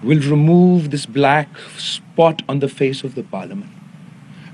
will remove this black spot on the face of the parliament.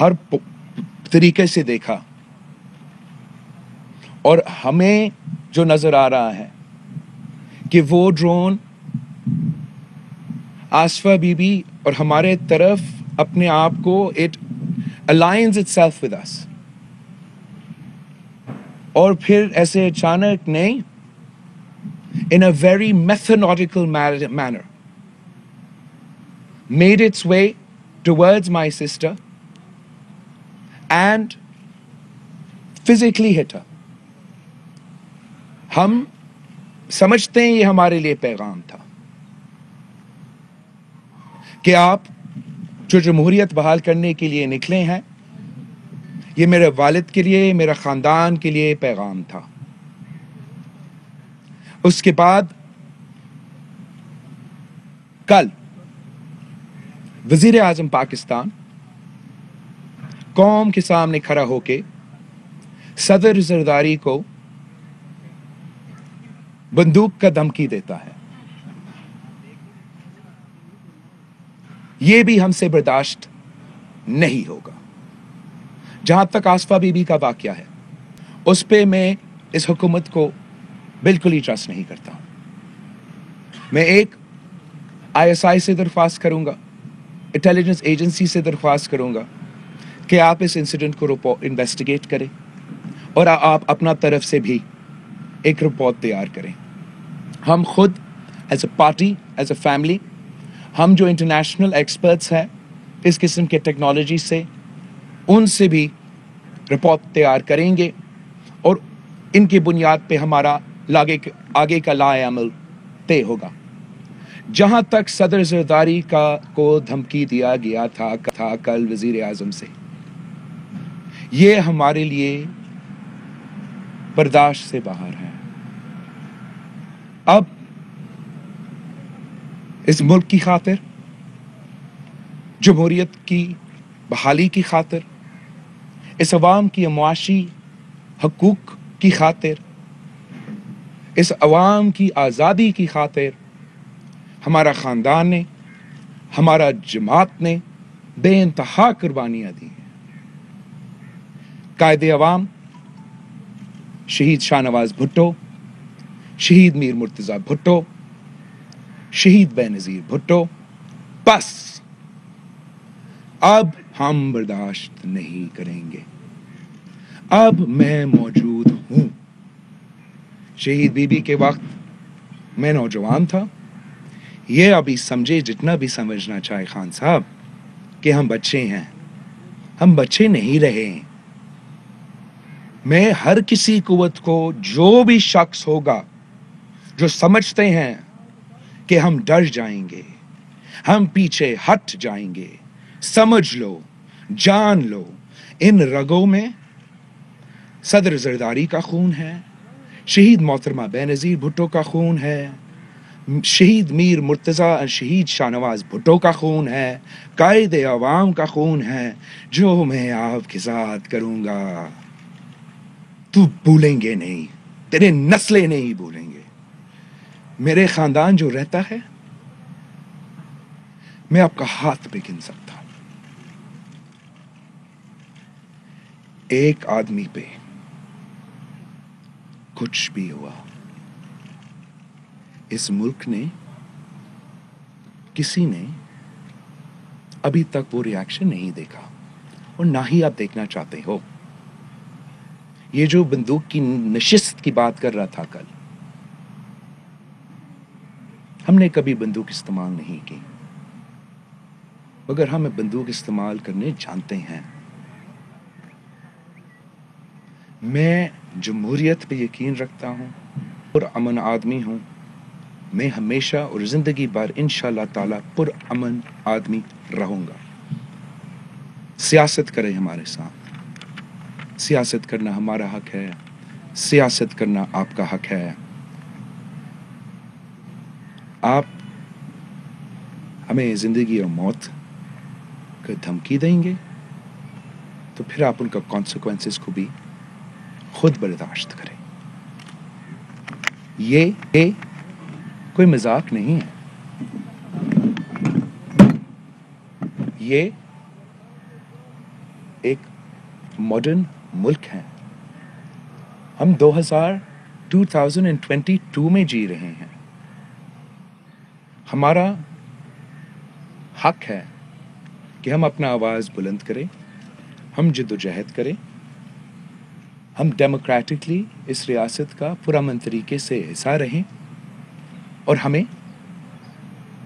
ہر طریقے سے دیکھا، اور ہمیں جو نظر آ رہا ہے کہ وہ ڈرون آصفہ بی بی اور ہمارے طرف اپنے آپ کو it aligns itself with us، اور پھر ایسے اچانک نہیں، in a very methodical manner made its way towards my sister and physically hit her. ہم سمجھتے ہیں یہ ہمارے لیے پیغام تھا کہ آپ جو جمہوریت بحال کرنے کے لیے نکلے ہیں، یہ میرے والد کے لیے، میرے خاندان کے لیے پیغام تھا۔ اس کے بعد کل وزیر اعظم پاکستان قوم کے سامنے کھڑا ہو کے صدر زرداری کو بندوق کا دھمکی دیتا ہے۔ یہ بھی ہم سے برداشت نہیں ہوگا۔ جہاں تک آصفہ بی بی کا واقعہ ہے، اس پہ میں اس حکومت کو بالکل ہی ٹرسٹ نہیں کرتا ہوں۔ میں ایک ISI سے درخواست کروں گا، انٹیلیجنس ایجنسی سے درخواست کروں گا کہ آپ اس انسیڈنٹ کو انویسٹیگیٹ کریں، اور آپ اپنا طرف سے بھی ایک رپورٹ تیار کریں۔ ہم خود as a party, as a family, ہم جو انٹرنیشنل ایکسپرٹس ہیں اس قسم کے ٹیکنالوجی سے، ان سے بھی رپورٹ تیار کریں گے، اور ان کی بنیاد پہ ہمارا آگے کا لائحہ عمل طے ہوگا۔ جہاں تک صدر زرداری کو دھمکی دیا گیا تھا کل وزیر اعظم سے، یہ ہمارے لیے برداشت سے باہر ہے۔ اب اس ملک کی خاطر، جمہوریت کی بحالی کی خاطر، اس عوام کی معاشی حقوق کی خاطر، اس عوام کی آزادی کی خاطر، ہمارا خاندان نے، ہمارا جماعت نے بے انتہا قربانیاں دی ہیں۔ قائد عوام شہید شاہ نواز بھٹو، شہید میر مرتضی بھٹو، شہید بے نظیر بھٹو، بس اب ہم برداشت نہیں کریں گے۔ اب میں موجود ہوں۔ شہید بی بی کے وقت میں نوجوان تھا۔ یہ ابھی سمجھے جتنا بھی سمجھنا چاہے خان صاحب کہ ہم بچے ہیں، ہم بچے نہیں رہے۔ میں ہر کسی قوت کو، جو بھی شخص ہوگا جو سمجھتے ہیں کہ ہم ڈر جائیں گے، ہم پیچھے ہٹ جائیں گے، سمجھ لو، جان لو، ان رگوں میں صدر زرداری کا خون ہے، شہید محترمہ بے نظیر بھٹو کا خون ہے، شہید میر مرتضی اور شہید شاہ نواز بھٹو کا خون ہے، قائد عوام کا خون ہے۔ جو میں آپ کے ساتھ کروں گا تو بھولیں گے نہیں، تیرے نسلیں نہیں بھولیں گے۔ میرے خاندان جو رہتا ہے، میں آپ کا ہاتھ پہ گن سکتا ہوں۔ ایک آدمی پہ کچھ بھی ہوا، اس ملک نے، کسی نے ابھی تک وہ ریاکشن نہیں دیکھا، اور نہ ہی آپ دیکھنا چاہتے ہو۔ یہ جو بندوق کی نشست کی بات کر رہا تھا کل، ہم نے کبھی بندوق استعمال نہیں کی، مگر ہم بندوق استعمال کرنے جانتے ہیں۔ میں جمہوریت پہ یقین رکھتا ہوں، پرامن آدمی ہوں۔ میں ہمیشہ اور زندگی بھر انشاءاللہ تعالی پرامن آدمی رہوں گا۔ سیاست کرے ہمارے ساتھ، سیاست کرنا ہمارا حق ہے، سیاست کرنا آپ کا حق ہے۔ آپ ہمیں زندگی اور موت کا دھمکی دیں گے تو پھر آپ ان کا کانسیکوینسز کو بھی خود برداشت کریں۔ یہ کوئی مذاق نہیں ہے، یہ ایک ماڈرن ملک ہیں. ہم 2022 میں جی رہے ہیں. ہمارا حق ہے کہ ہم اپنا آواز بلند کریں, ہم جد و جہد کریں, ہم ڈیموکریٹکلی اس ریاست کا پرامن طریقے سے حصہ رہیں, اور ہمیں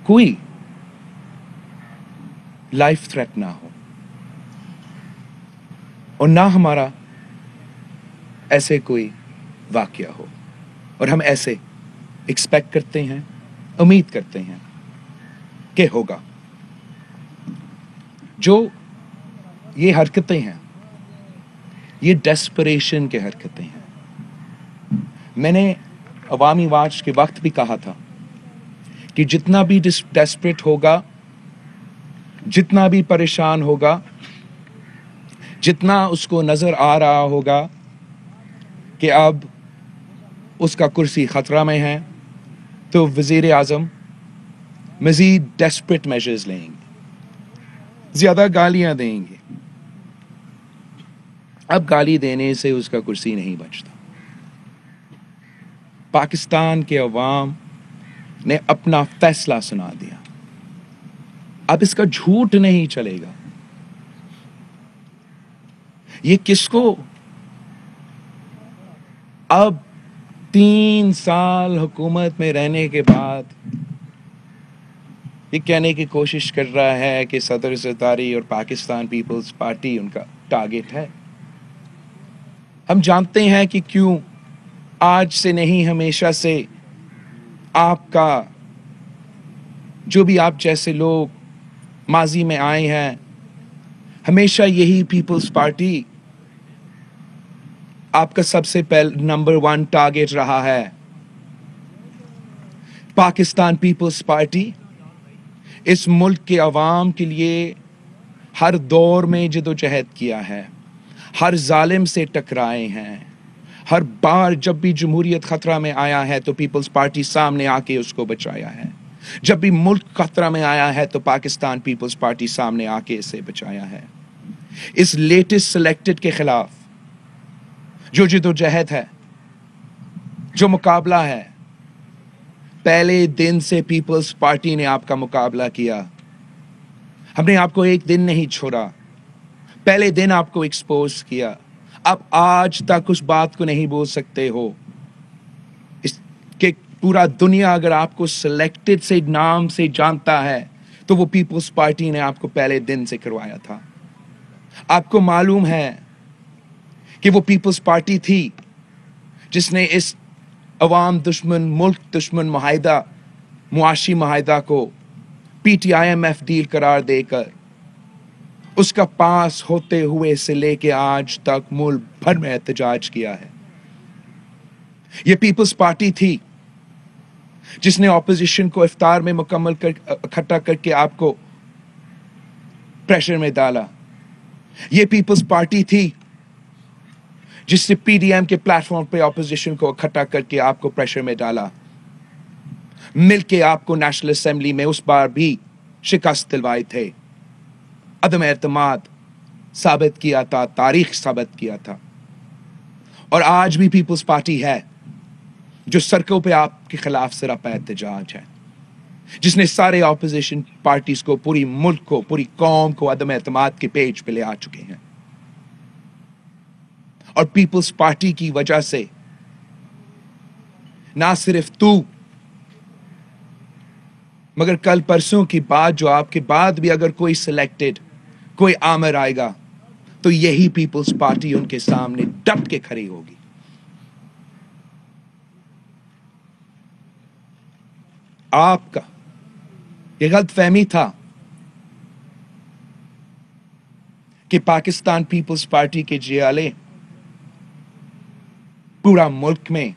کوئی لائف تھریٹ نہ ہو, اور نہ ہمارا ایسے کوئی واقعہ ہو. اور ہم ایسے ایکسپیکٹ کرتے ہیں, امید کرتے ہیں کہ ہوگا. جو یہ حرکتیں ہیں یہ ڈیسپریشن کے حرکتیں ہیں. میں نے عوامی مارچ کے وقت بھی کہا تھا کہ جتنا بھی ڈیسپریٹ ہوگا, جتنا بھی پریشان ہوگا, جتنا اس کو نظر آ رہا ہوگا کہ اب اس کا کرسی خطرہ میں ہے, تو وزیر اعظم مزید ڈیسپریٹ میجرز لیں گے, زیادہ گالیاں دیں گے. اب گالی دینے سے اس کا کرسی نہیں بچتا. پاکستان کے عوام نے اپنا فیصلہ سنا دیا. اب اس کا جھوٹ نہیں چلے گا. یہ کس کو اب 3 سال حکومت میں رہنے کے بعد یہ کہنے کی کوشش کر رہا ہے کہ صدر زرداری اور پاکستان پیپلز پارٹی ان کا ٹارگٹ ہے. ہم جانتے ہیں کہ کیوں آج سے نہیں, ہمیشہ سے آپ کا, جو بھی آپ جیسے لوگ ماضی میں آئے ہیں, ہمیشہ یہی پیپلز پارٹی آپ کا سب سے پہلے نمبر 1 ٹارگٹ رہا ہے. پاکستان پیپلز پارٹی اس ملک کے عوام کے لیے ہر دور میں جد و جہد کیا ہے, ہر ظالم سے ٹکرائے ہیں. ہر بار جب بھی جمہوریت خطرہ میں آیا ہے تو پیپلز پارٹی سامنے آ کے اس کو بچایا ہے. جب بھی ملک خطرہ میں آیا ہے تو پاکستان پیپلز پارٹی سامنے آ کے اسے بچایا ہے. اس لیٹسٹ سلیکٹڈ کے خلاف جو جد و جہد ہے, جو مقابلہ ہے, پہلے دن سے پیپلز پارٹی نے آپ کا مقابلہ کیا. ہم نے آپ کو ایک دن نہیں چھوڑا, پہلے دن آپ کو ایکسپوز کیا. اب آج تک اس بات کو نہیں بول سکتے ہو کہ پورا دنیا اگر آپ کو سلیکٹڈ سے نام سے جانتا ہے تو وہ پیپلز پارٹی نے آپ کو پہلے دن سے کروایا تھا. آپ کو معلوم ہے کہ وہ پیپلز پارٹی تھی جس نے اس عوام دشمن, ملک دشمن معاہدہ, معاشی معاہدہ کو P T I M F deal قرار دے کر اس کا پاس ہوتے ہوئے سے لے کے آج تک ملک بھر میں احتجاج کیا ہے. یہ پیپلز پارٹی تھی جس نے اپوزیشن کو افطار میں مکمل اکٹھا کر کے آپ کو پریشر میں ڈالا. یہ پیپلز پارٹی تھی جس نے پی ڈی ایم کے پلیٹ فارم پہ اپوزیشن کو اکٹھا کر کے آپ کو پریشر میں ڈالا. مل کے آپ کو نیشنل اسمبلی میں اس بار بھی شکست دلوائے تھے, عدم اعتماد ثابت کیا تھا, تاریخ ثابت کیا تھا. اور آج بھی پیپلز پارٹی ہے جو سڑکوں پہ آپ کے خلاف سراپا احتجاج ہے, جس نے سارے اپوزیشن پارٹیز کو, پوری ملک کو, پوری قوم کو عدم اعتماد کے پیج پہ لے آ چکے ہیں. اور پیپلز پارٹی کی وجہ سے نہ صرف تو, مگر کل پرسوں کی بات جو آپ کے بعد بھی اگر کوئی سلیکٹڈ, کوئی آمر آئے گا تو یہی پیپلز پارٹی ان کے سامنے ڈٹ کے کھڑی ہوگی. آپ کا یہ غلط فہمی تھا کہ پاکستان پیپلز پارٹی کے جیالے پورا ملک میں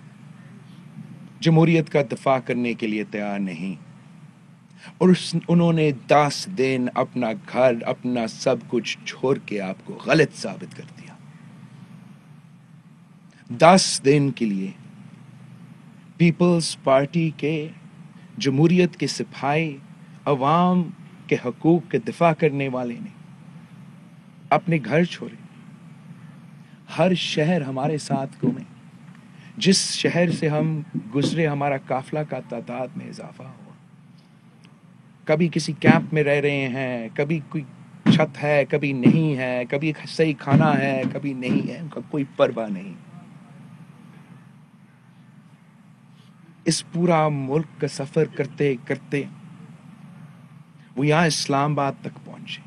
جمہوریت کا دفاع کرنے کے لیے تیار نہیں, اور انہوں نے 10 دن اپنا گھر, اپنا سب کچھ چھوڑ کے آپ کو غلط ثابت کر دیا. 10 دن کے لیے پیپلز پارٹی کے, جمہوریت کے سپاہی, عوام کے حقوق کے دفاع کرنے والے نے اپنے گھر چھوڑے، ہر شہر ہمارے ساتھ گھومے، جس شہر سے ہم گزرے ہمارا قافلہ کا تعداد میں اضافہ ہوا. کبھی کسی کیمپ میں رہ رہے ہیں، کبھی کوئی چھت ہے، کبھی نہیں ہے، کبھی صحیح کھانا ہے، کبھی نہیں ہے، ان کا کوئی پرواہ نہیں. اس پورا ملک کا سفر کرتے کرتے وہ یہاں اسلام آباد تک پہنچے.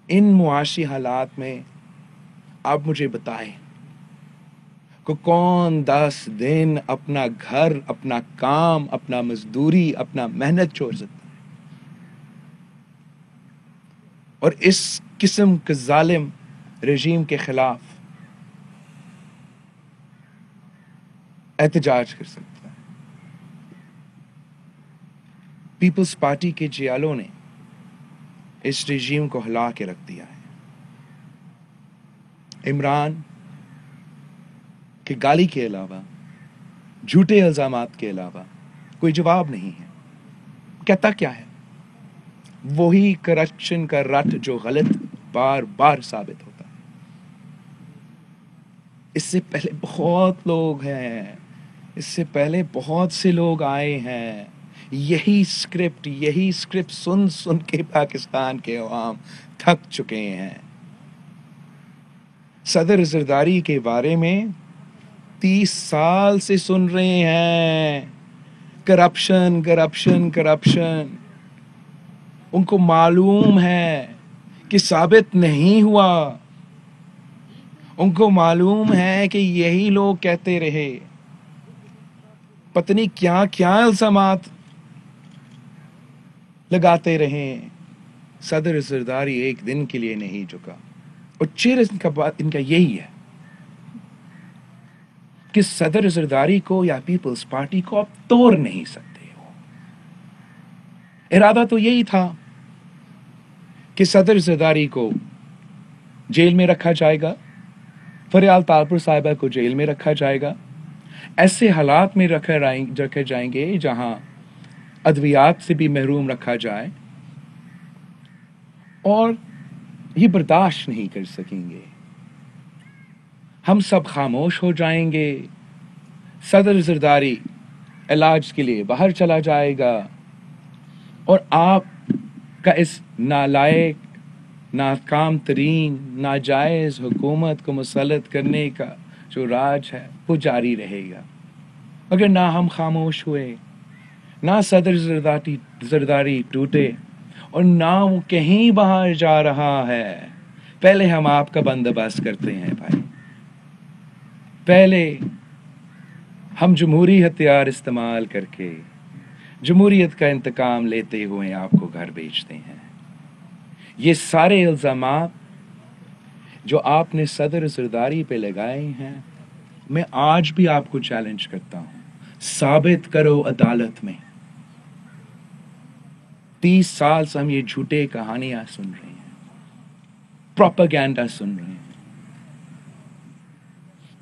ان معاشی حالات میں آپ مجھے بتائیں کہ کون 10 دن اپنا گھر، اپنا کام، اپنا مزدوری، اپنا محنت چھوڑ سکتا ہے؟ اور اس قسم کے ظالم رژیم کے خلاف احتجاج کر سکتا ہے. پیپلز پارٹی کے جیالوں نے اس رژیم کو ہلا کے رکھ دیا ہے. عمران کے گالی کے علاوہ، جھوٹے الزامات کے علاوہ کوئی جواب نہیں ہے. کہتا کیا ہے؟ وہی کرپشن کا رٹ جو غلط بار بار ثابت ہوتا ہے. اس سے پہلے بہت لوگ ہیں، اس سے پہلے بہت سے لوگ آئے ہیں. یہی اسکرپٹ سن سن کے پاکستان کے عوام تھک چکے ہیں. صدر زرداری کے بارے میں 30 سال سے سن رہے ہیں، کرپشن کرپشن کرپشن. ان کو معلوم ہے کہ ثابت نہیں ہوا. ان کو معلوم ہے کہ یہی لوگ کہتے رہے. پتہ نہیں کیا کیا الزامات لگاتے رہے. صدر زرداری ایک دن کے لیے نہیں جھکا. اور ان کا یہی ہے کہ صدر زرداری کو یا پیپلز پارٹی کو آپ توڑ نہیں سکتے ہو. ارادہ تو یہی تھا کہ صدر زرداری کو جیل میں رکھا جائے گا، فریال تالپور صاحبہ کو جیل میں رکھا جائے گا، ایسے حالات میں رکھے جائیں گے جہاں ادویات سے بھی محروم رکھا جائے، اور یہ برداشت نہیں کر سکیں گے. ہم سب خاموش ہو جائیں گے. صدر زرداری علاج کے لیے باہر چلا جائے گا، اور آپ کا اس نالائق، ناکام ترین، ناجائز حکومت کو مسلط کرنے کا جو راج ہے وہ جاری رہے گا. اگر نہ ہم خاموش ہوئے، نہ صدر زرداری ٹوٹے، اور نہ وہ کہیں باہر جا رہا ہے، پہلے ہم آپ کا بندوبست کرتے ہیں بھائی. پہلے ہم جمہوری ہتھیار استعمال کر کے جمہوریت کا انتقام لیتے ہوئے آپ کو گھر بھیجتے ہیں. یہ سارے الزامات جو آپ نے صدر زرداری پہ لگائے ہیں، میں آج بھی آپ کو چیلنج کرتا ہوں، ثابت کرو عدالت میں. 30 سال سے ہم یہ جھوٹے کہانیاں سن رہے ہیں، پروپیگنڈا سن رہے ہیں،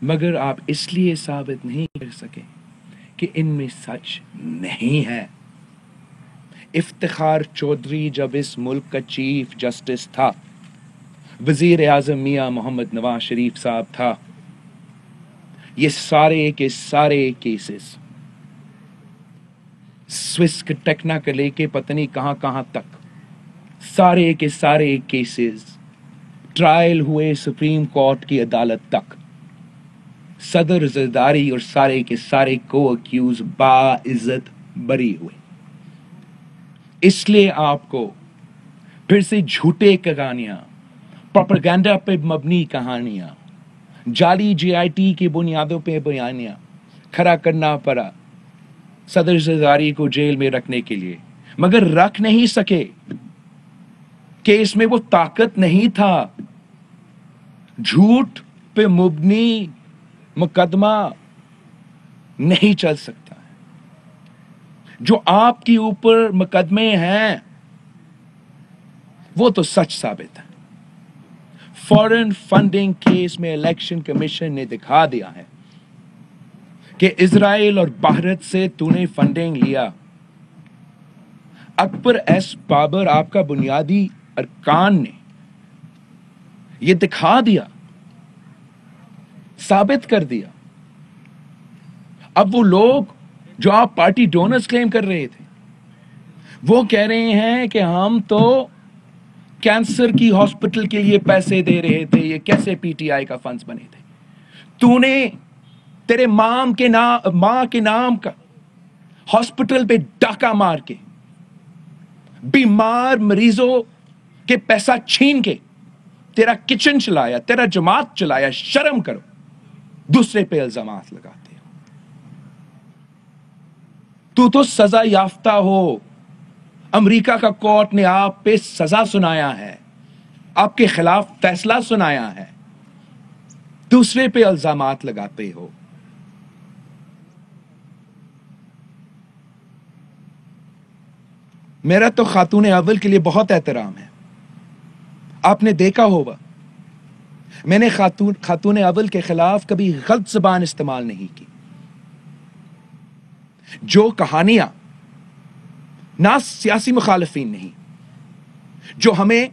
مگر آپ اس لیے ثابت نہیں کر سکے کہ ان میں سچ نہیں ہے. افتخار چودھری جب اس ملک کا چیف جسٹس تھا، وزیر اعظم میاں محمد نواز شریف صاحب تھا، یہ سارے کے سارے کیسز سوئس ٹیکنا کے لے کے پتہ نہیں کہاں کہاں تک، سارے کے سارے کیسز ٹرائل ہوئے سپریم کورٹ کی عدالت تک. صدر زرداری اور سارے کے سارے کو اکیوز باعزت بری ہوئے. اس لیے آپ کو پھر سے جھوٹے کہانیاں، پروپیگنڈا پہ مبنی کہانیاں، جعلی جے آئی ٹی کی بنیادوں پہ بیانیاں کھڑا کرنا پڑا صدر زرداری کو جیل میں رکھنے کے لیے. مگر رکھ نہیں سکے کہ اس میں وہ طاقت نہیں تھا. جھوٹ پہ مبنی مقدمہ نہیں چل سکتا. جو آپ کے اوپر مقدمے ہیں وہ تو سچ ثابت ہے. فورن فنڈنگ کیس میں الیکشن کمیشن نے دکھا دیا ہے کہ اسرائیل اور بھارت سے تو نے فنڈنگ لیا. اکبر ایس بابر آپ کا بنیادی ارکان نے یہ دکھا دیا، ثابت کر دیا. اب وہ لوگ جو آپ پارٹی ڈونرز کلیم کر رہے تھے وہ کہہ رہے ہیں کہ ہم تو کینسر کی ہاسپٹل کے لیے پیسے دے رہے تھے. یہ کیسے پی ٹی آئی کا فنڈز بنے تھے؟ تو نے تیرے ماں کے نام کا ہاسپٹل پہ ڈاکہ مار کے بیمار مریضوں کے پیسہ چھین کے تیرا کچن چلایا، تیرا جماعت چلایا. شرم کرو، دوسرے پہ الزامات لگاتے ہو. تو سزا یافتہ ہو. امریکہ کا کورٹ نے آپ پہ سزا سنایا ہے، آپ کے خلاف فیصلہ سنایا ہے، دوسرے پہ الزامات لگاتے ہو. میرا تو خاتون اول کے لیے بہت احترام ہے. آپ نے دیکھا ہوگا میں نے خاتون اول کے خلاف کبھی غلط زبان استعمال نہیں کی. جو کہانیاں نہ سیاسی مخالفین نہیں، جو ہمیں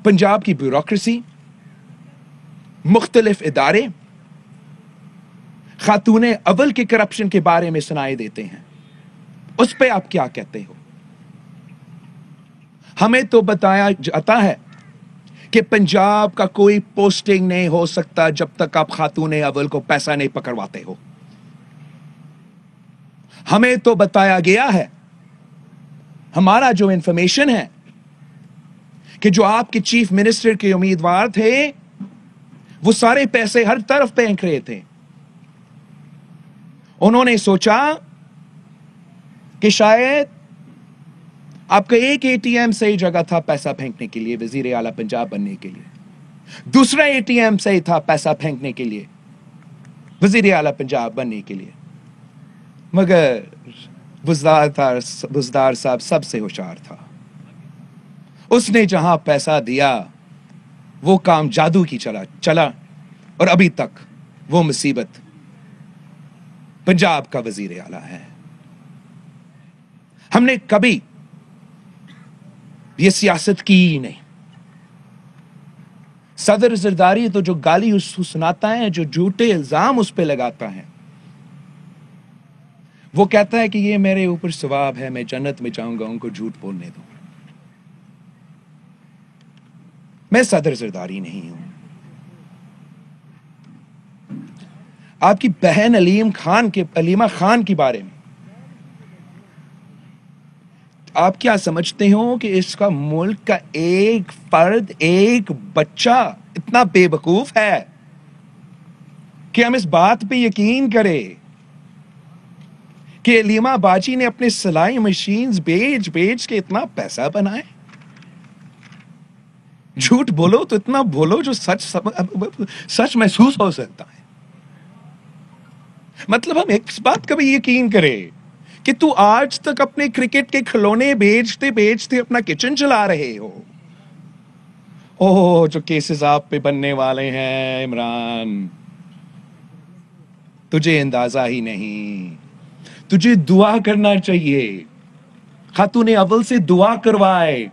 پنجاب کی بیوروکریسی، مختلف ادارے، خاتون اول کے کرپشن کے بارے میں سنائے دیتے ہیں، اس پہ آپ کیا کہتے ہو؟ ہمیں تو بتایا جاتا ہے کہ پنجاب کا کوئی پوسٹنگ نہیں ہو سکتا جب تک آپ خاتون اول کو پیسہ نہیں پکڑواتے ہو. ہمیں تو بتایا گیا ہے، ہمارا جو انفارمیشن ہے، کہ جو آپ کے چیف منسٹر کے امیدوار تھے وہ سارے پیسے ہر طرف پھینک رہے تھے. انہوں نے سوچا کہ شاید آپ کا ایک اے ٹی ایم صحیح جگہ تھا پیسہ پھینکنے کے لیے، وزیر اعلیٰ پنجاب بننے کے لیے. دوسرا اے ٹی ایم صحیح تھا پیسہ پھینکنے کے لیے، وزیر اعلیٰ پنجاب بننے کے لیے. مگر بزدار صاحب سب سے ہوشیار تھا. اس نے جہاں پیسہ دیا وہ کام جادو کی چلا اور ابھی تک وہ مصیبت پنجاب کا وزیر اعلیٰ ہے. ہم نے کبھی یہ سیاست کی ہی نہیں. صدر زرداری تو جو گالی اس کو سناتا ہے، جو جھوٹے الزام اس پہ لگاتا ہے، وہ کہتا ہے کہ یہ میرے اوپر ثواب ہے، میں جنت میں جاؤں گا ان کو جھوٹ بولنے دو. میں صدر زرداری نہیں ہوں. آپ کی بہن علیمہ خان کے بارے میں آپ کیا سمجھتے ہو کہ اس کا ملک کا ایک فرد، ایک بچہ اتنا بے وقوف ہے کہ ہم اس بات پہ یقین کرے کہ علیمہ باجی نے اپنے سلائی مشینز بیچ کے اتنا پیسہ بنائے؟ جھوٹ بولو تو اتنا بولو جو سچ محسوس ہو سکتا ہے. مطلب ہم اس بات کا بھی یقین کرے کہ تو آج تک اپنے کرکٹ کے کھلونے بیچتے اپنا کچن چلا رہے ہو. جو کیسز آپ پہ بننے والے ہیں عمران، تجھے اندازہ ہی نہیں. تجھے دعا کرنا چاہیے، خاتون اول سے دعا کروائے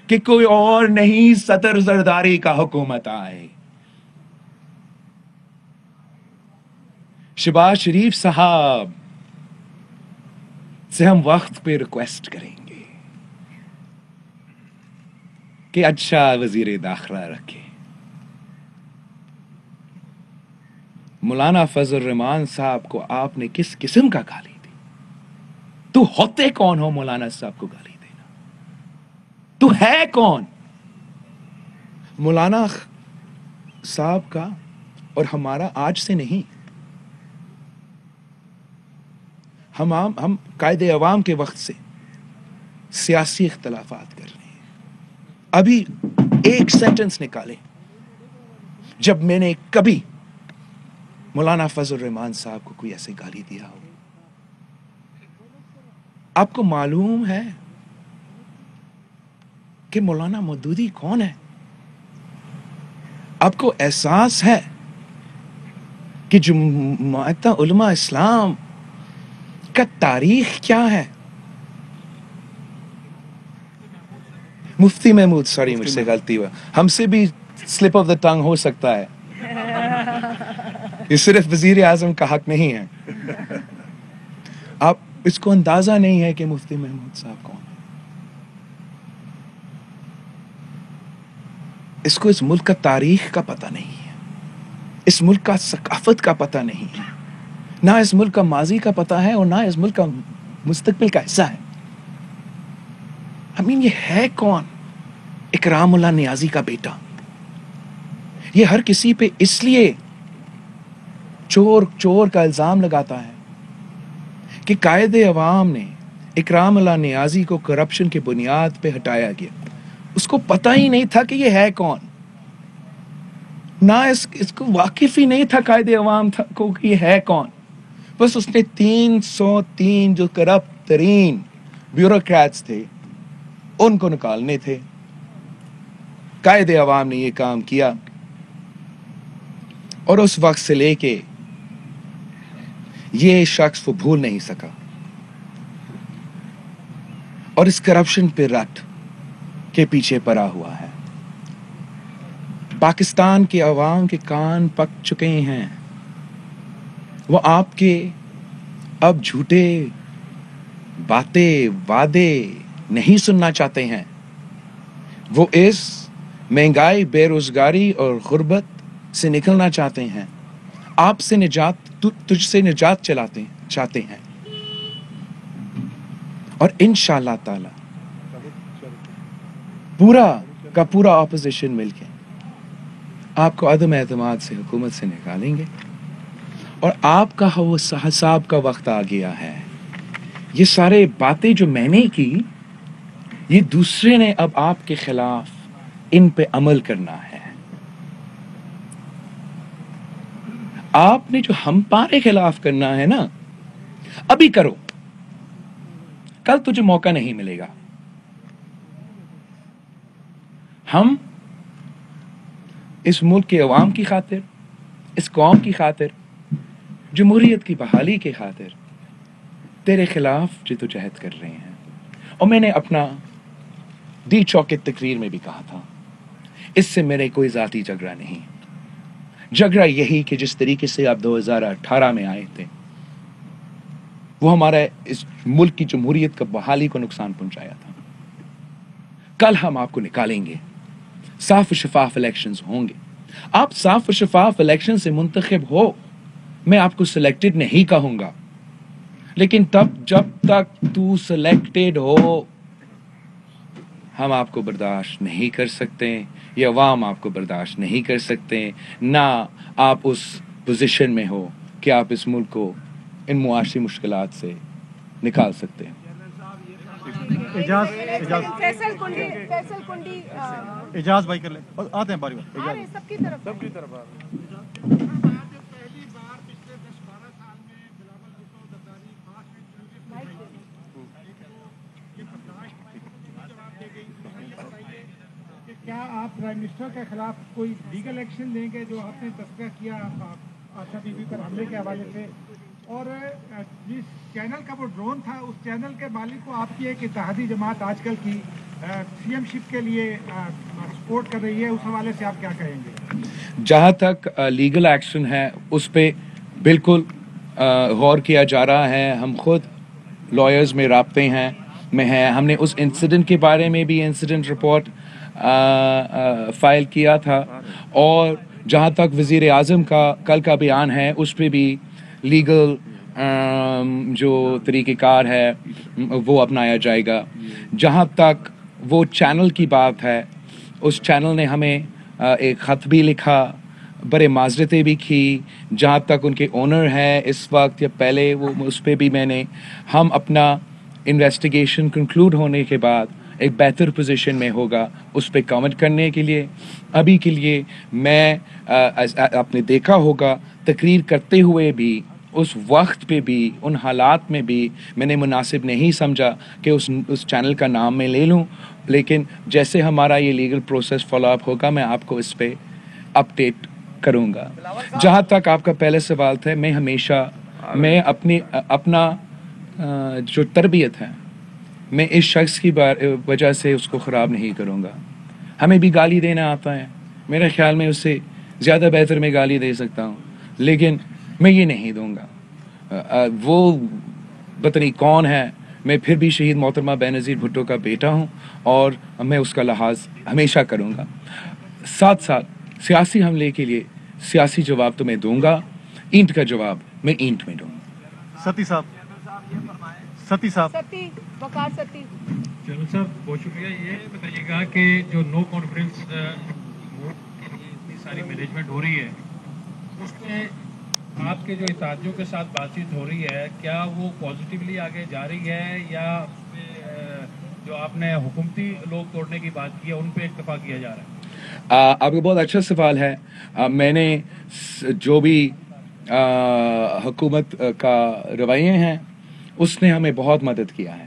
کہ کوئی اور نہیں صدر زرداری کا حکومت آئے. شہباز شریف صاحب سے ہم وقت پہ ریکویسٹ کریں گے کہ اچھا وزیر داخلہ رکھے. مولانا فضل الرحمان صاحب کو آپ نے کس قسم کا گالی دی؟ تو ہوتے کون ہو مولانا صاحب کو گالی دینا؟ تو ہے کون؟ مولانا صاحب کا اور ہمارا آج سے نہیں، ہم قائد عوام کے وقت سے سیاسی اختلافات کر رہے ہیں. ابھی ایک سینٹنس نکالے جب میں نے کبھی مولانا فضل الرحمان صاحب کو کوئی ایسے گالی دیا ہو. آپ کو معلوم ہے کہ مولانا مودودی کون ہے؟ آپ کو احساس ہے کہ جماعت علماء اسلام کا تاریخ کیا ہے؟ مفتی محمود سوری مجھ سے غلطی ہوا, ہم سے بھی سلپ آف دا ٹنگ ہو سکتا ہے, یہ صرف وزیر اعظم کا حق نہیں ہے. آپ اس کو اندازہ نہیں ہے کہ مفتی محمود صاحب کون ہے. اس کو اس ملک کا تاریخ کا پتہ نہیں ہے, اس ملک کا ثقافت کا پتہ نہیں ہے, نہ اس ملک کا ماضی کا پتہ ہے اور نہ اس ملک کا مستقبل کا حصہ ہے. یہ ہے کون؟ اکرام اللہ نیازی کا بیٹا. یہ ہر کسی پہ اس لیے چور کا الزام لگاتا ہے کہ قائد عوام نے اکرام اللہ نیازی کو کرپشن کی بنیاد پہ ہٹایا گیا. اس کو پتہ ہی نہیں تھا کہ یہ ہے کون, نہ اس کو واقف ہی نہیں تھا قائد عوام کو کہ یہ ہے کون. بس اس نے 303 جو کرپٹ ترین بیوروکریٹس تھے ان کو نکالنے تھے. قائد عوام نے یہ کام کیا اور اس وقت سے لے کے یہ شخص وہ بھول نہیں سکا اور اس کرپشن پہ رٹ کے پیچھے پڑا ہوا ہے. پاکستان کے عوام کے کان پک چکے ہیں. وہ آپ کے اب جھوٹے باتیں وعدے نہیں سننا چاہتے ہیں. وہ اس مہنگائی, بے روزگاری اور غربت سے نکلنا چاہتے ہیں. آپ سے تجھ سے نجات چاہتے ہیں. اور انشاءاللہ تعالی پورا کا پورا اپوزیشن مل کے آپ کو عدم اعتماد سے حکومت سے نکالیں گے. اور آپ کا وہ حساب کا وقت آ گیا ہے. یہ سارے باتیں جو میں نے کی, یہ دوسرے نے اب آپ کے خلاف ان پہ عمل کرنا ہے. آپ نے جو ہمارے خلاف کرنا ہے نا, ابھی کرو, کل تجھے موقع نہیں ملے گا. ہم اس ملک کے عوام کی خاطر, اس قوم کی خاطر, جمہوریت کی بحالی کی خاطر تیرے خلاف جدوجہد کر رہے ہیں. اور میں نے اپنا دی چوک تقریر میں بھی کہا تھا, اس سے میرے کوئی ذاتی جھگڑا نہیں. جھگڑا یہی کہ جس طریقے سے آپ 2018 میں آئے تھے وہ ہمارا اس ملک کی جمہوریت کا بحالی کو نقصان پہنچایا تھا. کل ہم آپ کو نکالیں گے. صاف و شفاف الیکشنز ہوں گے. آپ صاف و شفاف الیکشن سے منتخب ہو, میں آپ کو سلیکٹڈ نہیں کہوں گا, لیکن جب تک تو سلیکٹڈ ہو ہم آپ کو برداشت نہیں کر سکتے, یہ عوام آپ کو برداشت نہیں کر سکتے. نہ آپ اس پوزیشن میں ہو کہ آپ اس ملک کو ان معاشی مشکلات سے نکال سکتے ہیں. اجاز بھائی کر لیں, آتے ہیں باری باری سب کی طرف. کیا آپ پرائم منسٹر کے خلاف کوئی لیگل ایکشن لیں گے جو آپ نے تذکرہ کیا آشا بی بی پر حملے کے حوالے سے, اور جس چینل کا وہ ڈرون تھا اس چینل کے مالک کو آپ کی ایک اتحادی جماعت آج کل کی سی ایم شپ کے لیے سپورٹ کر رہی ہے, اس حوالے سے آپ کیا کہیں گے؟ جہاں تک لیگل ایکشن ہے اس پہ بالکل غور کیا جا رہا ہے. ہم خود لائرز میں رابطے میں ہیں. ہم نے اس انسیڈنٹ کے بارے میں بھی انسیڈنٹ رپورٹ فائل کیا تھا, اور جہاں تک وزیر اعظم کا کل کا بیان ہے اس پہ بھی لیگل جو طریقہ کار ہے وہ اپنایا جائے گا. جہاں تک وہ چینل کی بات ہے, اس چینل نے ہمیں ایک خط بھی لکھا, بڑے معذرتیں بھی کی. جہاں تک ان کے اونر ہے اس وقت یا پہلے, وہ اس پہ بھی ہم اپنا انویسٹیگیشن کنکلوڈ ہونے کے بعد ایک بہتر پوزیشن میں ہوگا اس پہ کامنٹ کرنے کے لیے. ابھی کے لیے میں آپ نے دیکھا ہوگا تقریر کرتے ہوئے بھی اس وقت پہ بھی ان حالات میں بھی میں نے مناسب نہیں سمجھا کہ اس چینل کا نام میں لے لوں, لیکن جیسے ہمارا یہ لیگل پروسیس فالو اپ ہوگا میں آپ کو اس پہ اپڈیٹ کروں گا. جہاں تک آپ کا پہلے سوال تھا, میں اپنا جو تربیت ہے میں اس شخص کی وجہ سے اس کو خراب نہیں کروں گا. ہمیں بھی گالی دینا آتا ہے, میرے خیال میں اس سے زیادہ بہتر میں گالی دے سکتا ہوں, لیکن میں یہ نہیں دوں گا. وہ پتہ نہیں کون ہے, میں پھر بھی شہید محترمہ بینظیر بھٹو کا بیٹا ہوں اور میں اس کا لحاظ ہمیشہ کروں گا. ساتھ ساتھ سیاسی حملے کے لیے سیاسی جواب تو میں دوں گا, اینٹ کا جواب میں اینٹ میں دوں گا. ستی صاحب وقار ستی. چلو صاحب بہت شکریہ. یہ بتائیے گا کہ جو نو کانفیڈنس اتنی ساری مینجمنٹ ہو رہی ہے, اس میں آپ کے جو اتحادیوں کے ساتھ بات چیت ہو رہی ہے, کیا وہ پازیٹیولی آگے جا رہی ہے, یا جو آپ نے حکومتی لوگ توڑنے کی بات کی ہے ان پہ اکتفا کیا جا رہا ہے؟ آپ کا بہت اچھا سوال ہے. میں نے جو بھی حکومت کا رویے ہیں اس نے ہمیں بہت مدد کیا ہے.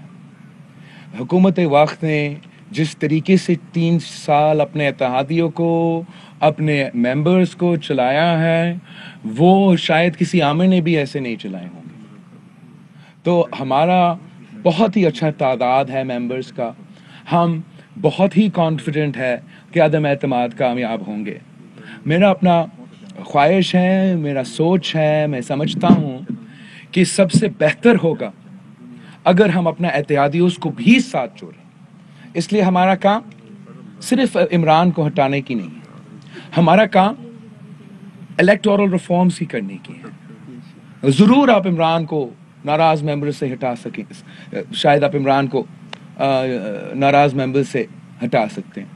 حکومت وقت نے جس طریقے سے 3 سال اپنے اتحادیوں کو, اپنے ممبرز کو چلایا ہے, وہ شاید کسی عامر نے بھی ایسے نہیں چلائے ہوں گے. تو ہمارا بہت ہی اچھا تعداد ہے ممبرز کا. ہم بہت ہی کانفیڈنٹ ہے کہ عدم اعتماد کامیاب ہوں گے. میرا اپنا خواہش ہے, میرا سوچ ہے, میں سمجھتا ہوں کہ سب سے بہتر ہوگا اگر ہم اپنا اتحادیوں کو بھی ساتھ جوڑیں. اس لیے ہمارا کام صرف عمران کو ہٹانے کی نہیں ہے, ہمارا کام الیکٹورل ریفارمز ہی کرنے کی ہے. ضرور آپ عمران کو ناراض ممبر سے ہٹا سکیں, شاید آپ عمران کو ناراض ممبر سے ہٹا سکتے ہیں,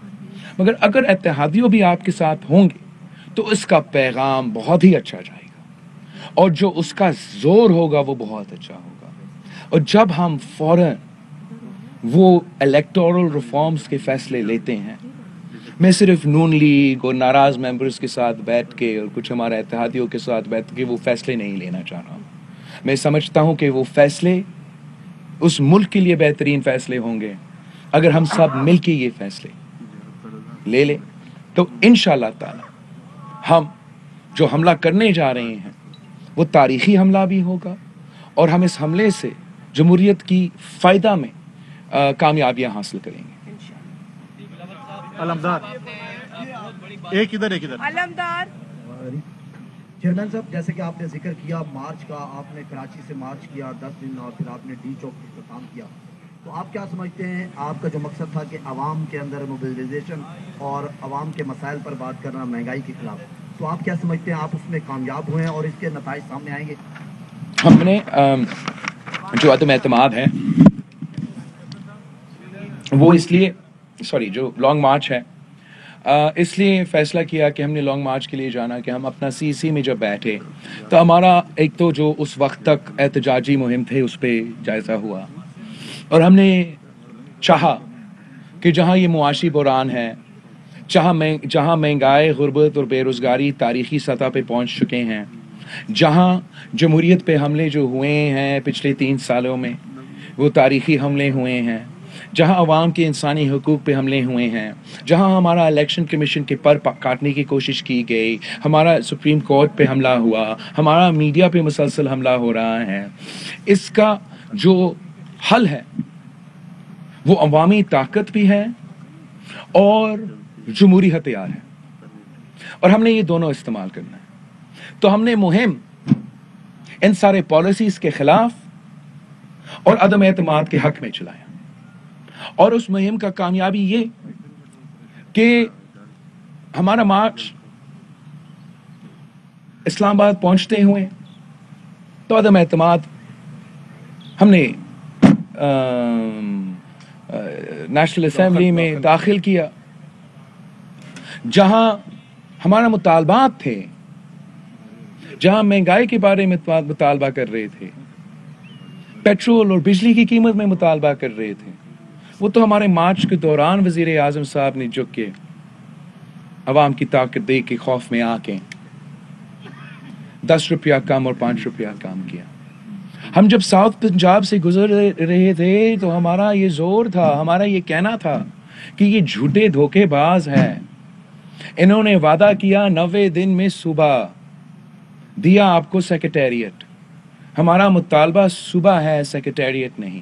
مگر اگر اتحادیوں بھی آپ کے ساتھ ہوں گے تو اس کا پیغام بہت ہی اچھا جائے گا, اور جو اس کا زور ہوگا وہ بہت اچھا ہوگا. اور جب ہم فوراً وہ الیکٹورل ریفارمز کے فیصلے لیتے ہیں, میں صرف نون لیگ اور ناراض ممبرز کے ساتھ بیٹھ کے اور کچھ ہمارے اتحادیوں کے ساتھ بیٹھ کے وہ فیصلے نہیں لینا چاہ رہا ہوں. میں سمجھتا ہوں کہ وہ فیصلے اس ملک کے لیے بہترین فیصلے ہوں گے اگر ہم سب مل کے یہ فیصلے لے لیں. تو انشاءاللہ تعالی ہم جو حملہ کرنے جا رہے ہیں وہ تاریخی حملہ بھی ہوگا, اور ہم اس حملے سے جمہوریت کی فائدہ میں کامیابیاں حاصل کریں گے. علمدار ایک ادھر علمدار. چیئرمین صاحب, جیسے کہ آپ نے ذکر کیا مارچ کا, آپ نے کراچی سے مارچ کیا 10 دن, اور پھر آپ نے ڈی چوک کا کام کیا, تو آپ کیا سمجھتے ہیں آپ کا جو مقصد تھا کہ عوام کے اندر موبلائزیشن اور عوام کے مسائل پر بات کرنا مہنگائی کے خلاف, تو آپ کیا سمجھتے ہیں آپ اس میں کامیاب ہوئے ہیں اور اس کے نتائج سامنے آئیں گے؟ ہم نے جو عدم اعتماد ہے وہ اس لیے جو لانگ مارچ ہے اس لیے فیصلہ کیا کہ ہم نے لانگ مارچ کے لیے جانا کہ ہم اپنا سی میں جب بیٹھے تو ہمارا ایک تو جو اس وقت تک احتجاجی مہم تھے اس پہ جائزہ ہوا, اور ہم نے چاہا کہ جہاں یہ معاشی بحران ہے, جہاں مہنگائی, غربت اور بے روزگاری تاریخی سطح پہ پہنچ چکے ہیں, جہاں جمہوریت پہ حملے جو ہوئے ہیں پچھلے 3 سالوں میں وہ تاریخی حملے ہوئے ہیں, جہاں عوام کے انسانی حقوق پہ حملے ہوئے ہیں, جہاں ہمارا الیکشن کمیشن کے پر کاٹنے کی کوشش کی گئی, ہمارا سپریم کورٹ پہ حملہ ہوا, ہمارا میڈیا پہ مسلسل حملہ ہو رہا ہے, اس کا جو حل ہے وہ عوامی طاقت بھی ہے اور جمہوری ہتھیار ہے, اور ہم نے یہ دونوں استعمال کرنا ہے. تو ہم نے مہم ان سارے پالیسیز کے خلاف اور عدم اعتماد کے حق میں چلایا, اور اس مہم کا کامیابی یہ کہ ہمارا مارچ اسلام آباد پہنچتے ہوئے تو عدم اعتماد ہم نے نیشنل اسمبلی میں داخل کیا, جہاں ہمارا مطالبات تھے, جہاں مہنگائی کے بارے میں مطالبہ کر رہے تھے, پیٹرول اور بجلی کی قیمت میں مطالبہ کر رہے تھے, وہ تو ہمارے مارچ کے دوران وزیر اعظم صاحب نے جھک کے عوام کی طاقت دے کے خوف میں آ کے 10 روپیہ کم اور 5 روپیہ کم کیا. ہم جب ساؤتھ پنجاب سے گزر رہے تھے تو ہمارا یہ زور تھا, ہمارا یہ کہنا تھا کہ یہ جھوٹے دھوکے باز ہے, انہوں نے وعدہ کیا 90 دن میں صوبہ, دیا آپ کو سیکریٹریٹ, ہمارا مطالبہ صوبہ ہے سیکریٹریٹ نہیں.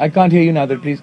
I can't hear you, Nadir, please.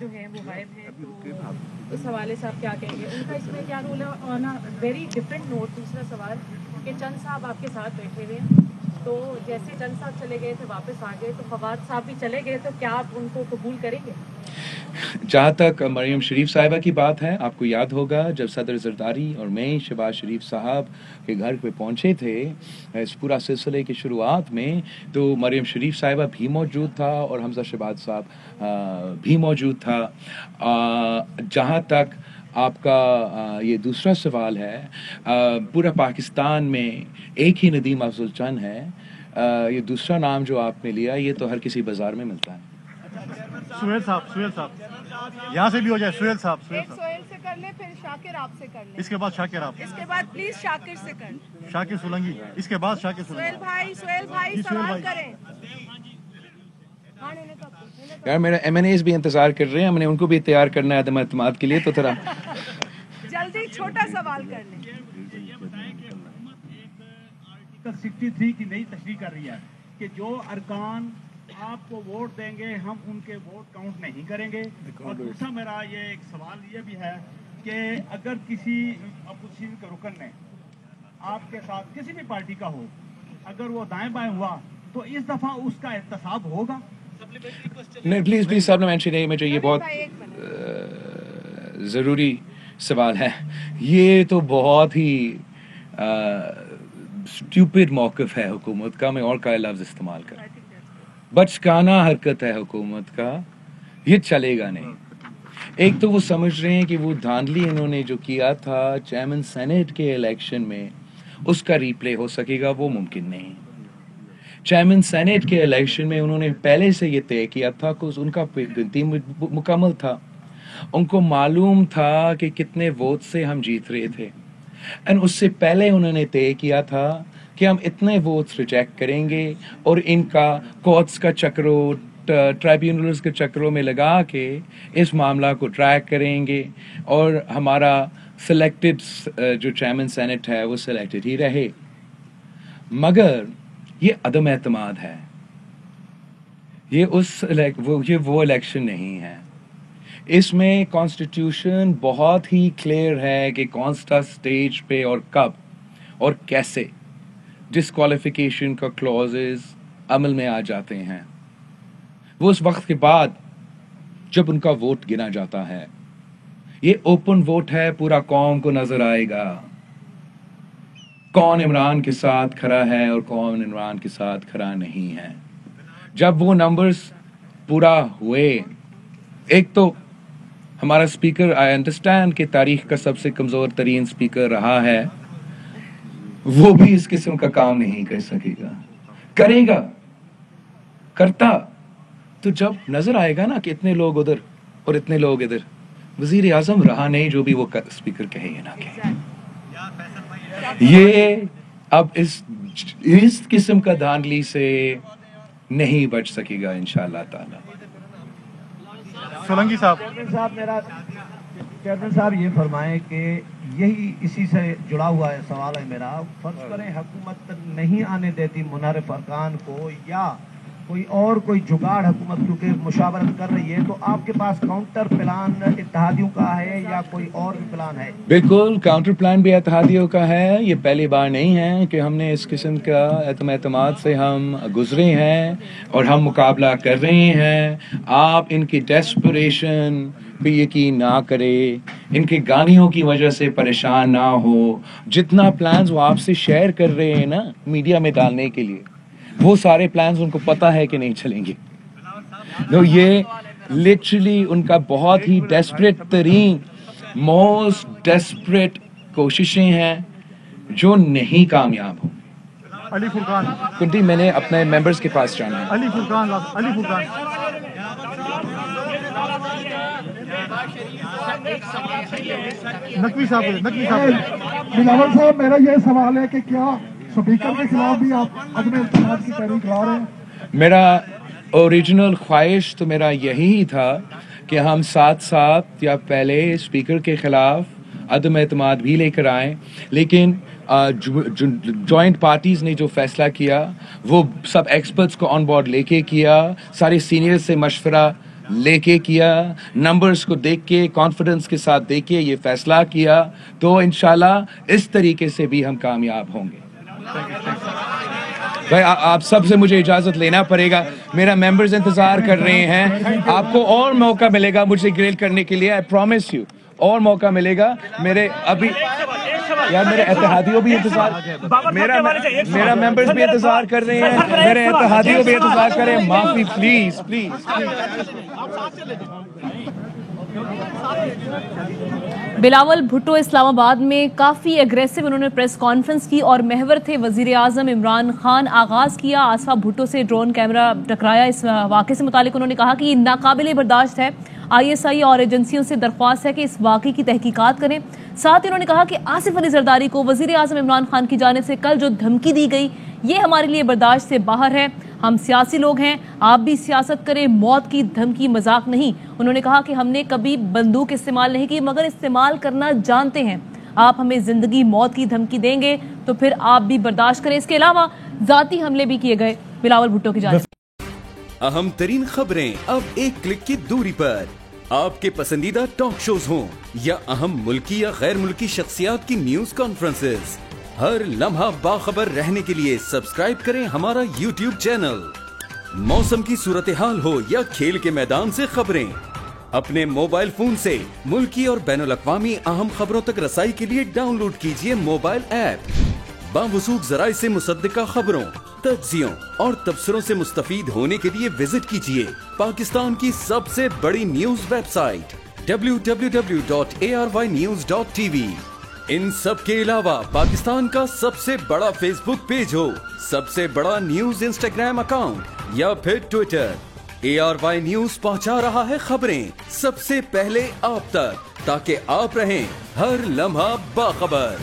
جو ہے وہ غائب ہے، تو اس حوالے سے آپ کیا کہیں گے؟ ان کا اس میں کیا رول ہے؟ آن اے ویری ڈفرینٹ نوٹ دوسرا سوال کہ چند صاحب آپ کے ساتھ بیٹھے ہوئے ہیں، تو جیسے چند صاحب چلے گئے تھے واپس آ گئے، تو فواد صاحب بھی چلے گئے، تو کیا آپ ان کو قبول کریں گے؟ جہاں تک مریم شریف صاحبہ کی بات ہے، آپ کو یاد ہوگا جب صدر زرداری اور میں شہباز شریف صاحب کے گھر پہ پہنچے تھے اس پورا سلسلے کی شروعات میں، تو مریم شریف صاحبہ بھی موجود تھا اور حمزہ شہباز صاحب بھی موجود تھا۔ جہاں تک آپ کا یہ دوسرا سوال ہے، پورا پاکستان میں ایک ہی ندیم افضل چند ہے، یہ دوسرا نام جو آپ نے لیا یہ تو ہر کسی بازار میں ملتا ہے۔ سہیل صاحب یہاں سے بھی ہو جائے، سہیل صاحب ایک سہیل سے کر لیں، پھر شاکر آپ سے کر لیں، اس کے بعد شاکر آپ، اس کے بعد پلیز شاکر سے کر لیں۔ شاکر سولنگی اس کے بعد شاکر سہیل سولنگی۔ بھائی جی، سہیل سوال بھائی۔ کریں۔ یار میرا ایم این ایز بھی انتظار کر رہے ہیں، ہم نے ان کو بھی تیار کرنا ہے عدم اعتماد کے لیے، تو تھوڑا جلدی چھوٹا سوال کر لیں۔ 63 کی نئی تشریح کر رہی ہے کہ جو ارکان آپ کو ووٹ دیں گے ہم ان کے ووٹ کاؤنٹ نہیں کریں گے، اور دوسرا میرا یہ ایک سوال یہ بھی ہے کہ اگر کسی اپوزیشن کے رکن نے آپ کے ساتھ کسی بھی پارٹی کا ہو، اگر وہ دائیں بائیں ہوا تو اس دفعہ اس کا احتساب ہوگا؟ نہیں پلیز صاحب نے مینشن نہیں، مجھے یہ بہت ضروری سوال ہے، یہ تو بہت ہی اسٹیوپڈ موقف ہے حکومت کا، میں اور کا لفظ استعمال کروں، بچکانہ حرکت ہے حکومت کا، یہ چلے گا نہیں۔ ایک تو وہ سمجھ رہے ہیں کہ وہ دھاندلی انہوں نے جو کیا تھا چیئرمین سینٹ کے الیکشن میں اس کا ریپلے ہو سکے گا، وہ ممکن نہیں۔ چیئرمین سینٹ کے الیکشن میں انہوں نے پہلے سے یہ طے کیا تھا کہ ان کا گنتی مکمل تھا، ان کو معلوم تھا کہ کتنے ووٹ سے ہم جیت رہے تھے، اور اس سے پہلے انہوں نے طے کیا تھا کہ ہم اتنے ووٹس ریجیکٹ کریں گے اور ان کا کورٹس کا چکروں ٹرائیبیونلز کے چکروں میں لگا کے اس معاملہ کو ٹریک کریں گے، اور ہمارا سلیکٹڈ جو چیئرمین سینٹ ہے وہ سلیکٹڈ ہی رہے۔ مگر یہ عدم اعتماد ہے، یہ وہ الیکشن نہیں ہے۔ اس میں کانسٹیٹیوشن بہت ہی کلیئر ہے کہ کون سا سٹیج پہ اور کب اور کیسے ڈسکوالیفیکیشن کا کلوزز عمل میں آ جاتے ہیں۔ وہ اس وقت کے بعد جب ان کا ووٹ گنا جاتا ہے، یہ اوپن ووٹ ہے، پورا قوم کو نظر آئے گا کون عمران کے ساتھ کھڑا ہے اور کون عمران کے ساتھ کھڑا نہیں ہے۔ جب وہ نمبرز پورا ہوئے، ایک تو ہمارا اسپیکر آئی انڈرسٹینڈ کہ تاریخ کا سب سے کمزور ترین اسپیکر رہا ہے، وہ بھی اس قسم کا کام نہیں کر سکے گا، کرے گا، کرتا تو جب نظر آئے گا نا کہ اتنے لوگ ادھر اور اتنے لوگ ادھر، وزیر اعظم رہا نہیں جو بھی وہ اسپیکر کہے یا نہ کہے۔ یہ اب اس قسم کا دھاندلی سے نہیں بچ سکے گا انشاءاللہ تعالی۔ سولنگی صاحب چیئرمین صاحب یہ فرمائیں کہ یہی اسی سے جڑا ہوا ہے سوال ہے میرا، فرض کریں حکومت نہیں آنے دیتی منحرف ارکان کو، یا کوئی اور کوئی جگاڑ حکومت کیونکہ مشاورت کر رہی ہے، تو آپ کے پاس کاؤنٹر پلان اتحادیوں کا ہے یا کوئی اور بھی پلان ہے؟ بالکل کاؤنٹر پلان بھی اتحادیوں کا ہے، یہ پہلی بار نہیں ہے کہ ہم نے اس قسم کا اعتماد سے ہم گزرے ہیں اور ہم مقابلہ کر رہے ہیں۔ آپ ان کی ڈیسپریشن پہ یقین نہ کرے، ان کے گانیوں کی وجہ سے پریشان نہ ہو، جتنا پلانز وہ آپ سے شیئر کر رہے ہیں نا میڈیا میں ڈالنے کے لیے، وہ سارے پلانز ان کو پتا ہے کہ نہیں چلیں گے۔ یہ لٹرلی ان کا بہت ہی ڈیسپریٹ ترین موسٹ ڈیسپریٹ کوششیں ہیں جو نہیں کامیاب ہوں۔ علی فرقان کنٹی میں نے اپنے ممبرز کے پاس جانا ہے۔ علی فرقان نقوی صاحب بلاول صاحب میرا یہ سوال ہے کہ کیا اسپیکر کے خلاف بھی آپ عدم اعتماد کی تحریک لا رہے ہیں؟ میرا اوریجنل خواہش تو میرا یہی تھا کہ ہم ساتھ ساتھ یا پہلے اسپیکر کے خلاف عدم اعتماد بھی لے کر آئیں، لیکن جوائنٹ پارٹیز نے جو فیصلہ کیا وہ سب ایکسپرٹس کو آن بورڈ لے کے کیا، سارے سینئر سے مشورہ لے کے کیا، نمبرز کو دیکھ کے کانفیڈنس کے ساتھ دیکھ کے یہ فیصلہ کیا، تو انشاءاللہ اس طریقے سے بھی ہم کامیاب ہوں گے. بھائی آپ سب سے مجھے اجازت لینا پڑے گا، میرا ممبرز انتظار کر رہے ہیں، آپ کو اور موقع ملے گا مجھے گریل کرنے کے لیے، آئی پرومس یو اور موقع ملے گا. میرے ابھی یار میرے اتحادیوں بھی انتظار، میرا ممبرز بھی انتظار کر رہے ہیں، میرے اتحادیوں بھی انتظار کریں. معافی پلیز پلیز. بلاول بھٹو اسلام آباد میں کافی اگریسو انہوں نے پریس کانفرنس کی اور محور تھے وزیر اعظم عمران خان. آغاز کیا آصفہ بھٹو سے ڈرون کیمرہ ٹکرایا. اس واقعے سے متعلق انہوں نے کہا کہ یہ ناقابل برداشت ہے. ISI اور ایجنسیوں سے درخواست ہے کہ اس واقعے کی تحقیقات کریں. ساتھ ہی انہوں نے کہا کہ آصف علی زرداری کو وزیر اعظم عمران خان کی جانب سے کل جو دھمکی دی گئی یہ ہمارے لیے برداشت سے باہر ہے. ہم سیاسی لوگ ہیں، آپ بھی سیاست کریں، موت کی دھمکی مذاق نہیں. انہوں نے کہا کہ ہم نے کبھی بندوق استعمال نہیں کی مگر استعمال کرنا جانتے ہیں. آپ ہمیں زندگی موت کی دھمکی دیں گے تو پھر آپ بھی برداشت کریں. اس کے علاوہ ذاتی حملے بھی کیے گئے بلاول بھٹو کی جانب. اہم ترین خبریں اب ایک کلک کی دوری پر. آپ کے پسندیدہ ٹاک شوز ہوں یا اہم ملکی یا غیر ملکی شخصیات کی نیوز کانفرنسز، ہر لمحہ باخبر رہنے کے لیے سبسکرائب کریں ہمارا YouTube چینل. موسم کی صورتحال ہو یا کھیل کے میدان سے خبریں، اپنے موبائل فون سے ملکی اور بین الاقوامی اہم خبروں تک رسائی کے لیے ڈاؤن لوڈ کیجیے موبائل ایپ. باوثوق ذرائع سے مصدقہ خبروں، تجزیوں اور تبصروں سے مستفید ہونے کے لیے وزٹ کیجیے پاکستان کی سب سے بڑی نیوز ویب سائٹ www.arYnews.tv. ان سب کے علاوہ پاکستان کا سب سے بڑا فیس بک پیج ہو، سب سے بڑا نیوز انسٹاگرام اکاؤنٹ یا پھر ٹویٹر، ARY نیوز پہنچا رہا ہے خبریں سب سے پہلے آپ تک تاکہ آپ رہیں ہر لمحہ باخبر.